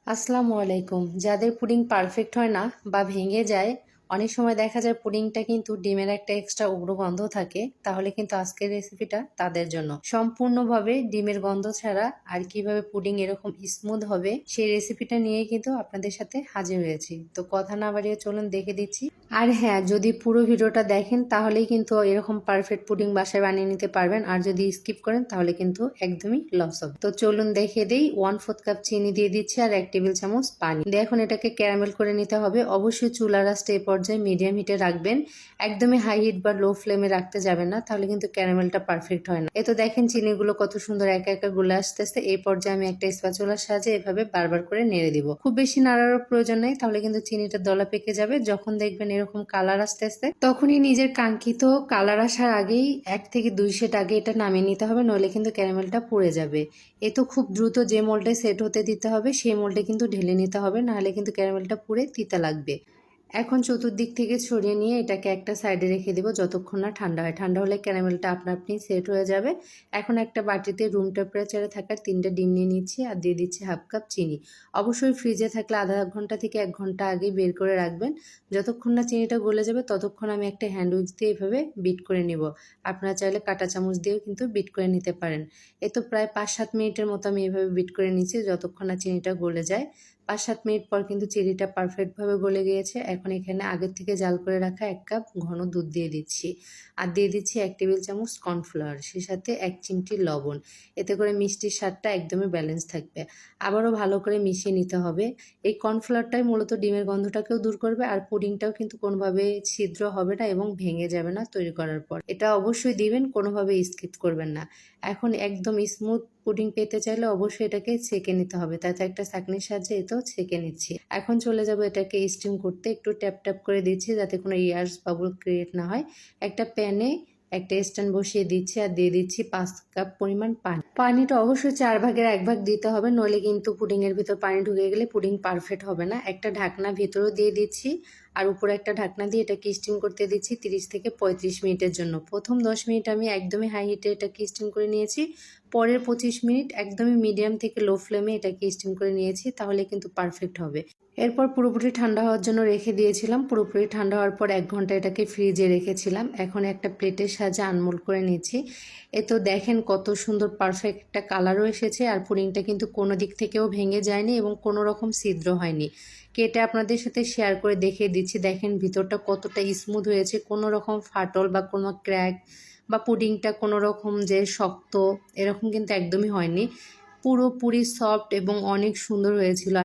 আসসালামু আলাইকুম। যাদের পুডিং পারফেক্ট হয় না বা ভেঙে যায়, অনেক সময় দেখা যায় পুডিংটা কিন্তু ডিমের একটা এক্সট্রা উগ্র গন্ধ থাকে, তাহলে কিন্তু আজকের রেসিপিটা তাদের জন্য। সম্পূর্ণভাবে ডিমের গন্ধ ছাড়া আর কিভাবে পুডিং এরকম স্মুথ হবে সেই রেসিপিটা নিয়ে কিন্তু আপনাদের সাথে হাজির হয়েছি। তো কথা না বাড়িয়ে চলুন দেখে দিচ্ছি। আর হ্যাঁ, যদি পুরো ভিডিওটা দেখেন তাহলেই কিন্তু এরকম পারফেক্ট পুডিং বাসায় বানিয়ে নিতে পারবেন, আর যদি স্কিপ করেন তাহলে কিন্তু একদমই লস হবে। তো চলুন দেখে দেই। 1/4 কাপ চিনি দিয়ে দিচ্ছি আর 1 টেবিল চামচ পানি দিয়ে এখন এটাকে ক্যারামেল করে নিতে হবে। অবশ্যই চুলার আঁচটা এই পর্যায়ে মিডিয়াম হিটে রাখবেন, একদমই হাই হিট বা লো ফ্লেমে রাখতে যাবেন না, তাহলে কিন্তু ক্যারামেলটা পারফেক্ট হয় না। এ তো দেখেন চিনিগুলো কত সুন্দর একা একা গুলে আসতেছে। এই পর্যায়ে আমি একটা স্প্যাচুলার সাহায্যে এভাবে বারবার করে নেড়ে দিব। খুব বেশি নাড়ার প্রয়োজন নেই, তাহলে কিন্তু চিনিটা দলা পেকে যাবে। যখন দেখবেন এরকম কালার আসতেছে, তখনই নিজের কাঙ্ক্ষিত কালার আসার আগেই 1 থেকে 2 সেট আগে এটা নামিয়ে নিতে হবে, নইলে কিন্তু ক্যারামেলটা পুড়ে যাবে। এ তো খুব দ্রুত যে মোল্ডে সেট হতে দিতে হবে সেই মোল্ডে কিন্তু ঢেলে নিতে হবে, নাহলে কিন্তু ক্যারামেলটা পুড়ে তিতা লাগবে। এখন চতুর্দিক থেকে ছড়িয়ে নিয়ে এটাকে একটা সাইডে রেখে দেবো যতক্ষণ না ঠান্ডা হয়। ঠান্ডা হলে ক্যারামেলটা আপনা আপনি সেট হয়ে যাবে। এখন একটা বাটিতে রুম টেম্পারেচারে থাকা 3টে ডিম নিয়ে নিচ্ছি আর দিয়ে দিচ্ছি 1/2 কাপ চিনি। অবশ্যই ফ্রিজে থাকলে আধা ঘন্টা থেকে 1 ঘন্টা আগে বের করে রাখবেন। যতক্ষণ না চিনিটা গলে যাবে ততক্ষণ আমি একটা হ্যান্ড উইচ দিয়ে এভাবে বিট করে নিব। আপনারা চাইলে কাঁটা চামচ দিয়েও কিন্তু বিট করে নিতে পারেন। এ তো প্রায় 5-7 মিনিটের মতো আমি এভাবে বিট করে নিচ্ছি যতক্ষণ না চিনিটা গলে যায়। 5-7 মিনিট পর কিন্তু চিনিটা পারফেক্টভাবে গলে গিয়েছে। এখন এখানে আগের থেকে জাল করে রাখা 1 কাপ ঘন দুধ দিয়ে দিচ্ছি আর দিয়ে দিচ্ছি 1 টেবিল চামচ কর্নফ্লাওয়ার, সে সাথে 1 চিমটি লবণ। এতে করে মিষ্টির স্বাদটা একদমই ব্যালেন্স থাকবে। আবারও ভালো করে মিশিয়ে নিতে হবে। এই কর্নফ্লাওয়ারটাই মূলত ডিমের গন্ধটাকেও দূর করবে, আর পুডিংটাও কিন্তু কোনোভাবে ছিদ্র হবে না এবং ভেঙে যাবে না তৈরি করার পর। এটা অবশ্যই দিবেন, কোনোভাবে স্কিপ করবেন না। এখন একদম স্মুথ পুডিং পেতে চাইলে অবশ্যই এটাকে ছেঁকে নিতে হবে, তাই তো একটা ছাঁকনির সাহায্যে এটাও ছেঁকে নিচ্ছি। এখন চলে যাব এটাকে স্টিম করতে। একটু ট্যাপ ট্যাপ করে দিচ্ছি যাতে কোনো এয়ারস বাবল ক্রিয়েট না হয়। একটা প্যানে একটা স্ট্যান্ড বসিয়ে দিচ্ছি আর দিয়ে দিচ্ছি 5 কাপ পরিমাণ পানি। পানিটা অবশ্যই 4 ভাগের 1 ভাগ দিতে হবে, নইলে কিন্তু পুডিং এর ভিতর পানি ঢুকে গেলে পুডিং পারফেক্ট হবে না। একটা ঢাকনা ভিতরেও দিয়ে দিচ্ছি আর উপরে একটা ঢাকনা দিয়ে এটাকে স্টিম করতে দিচ্ছি 30 থেকে 35 মিনিটের জন্য। প্রথম 10 মিনিট আমি একদমই হাই হিটে এটাকে স্টিম করে নিয়েছি। পরের 25 মিনিট একদমই মিডিয়াম থেকে লো ফ্লেমে এটাকে স্টিম করে নিয়েছি, তাহলে কিন্তু পারফেক্ট হবে। এরপর পুরোপুরি ঠান্ডা হওয়ার জন্য রেখে দিয়েছিলাম। পুরোপুরি ঠান্ডা হওয়ার পর 1 ঘন্টা এটাকে ফ্রিজে রেখেছিলাম। এখন একটা প্লেটের সাহায্যে আনমোল্ড করে নিচ্ছি। এ তো দেখেন কত সুন্দর পারফেক্ট একটা কালারও এসেছে, আর পুডিংটা কিন্তু কোনো দিক থেকেও ভেঙে যায়নি এবং কোনো রকম ছিদ্র হয়নি। কেটে আপনাদের সাথে শেয়ার করে দেখিয়ে দিচ্ছি। দেখেন ভিতরটা কতটা স্মুথ হয়েছে, কোনো রকম ফাটল বা কোনো ক্র্যাক বা পুডিংটা কোনো রকম যে শক্ত এরকম কিন্তু একদমই হয়নি। পুরোপুরি সফট এবং অনেক সুন্দর হয়েছিল।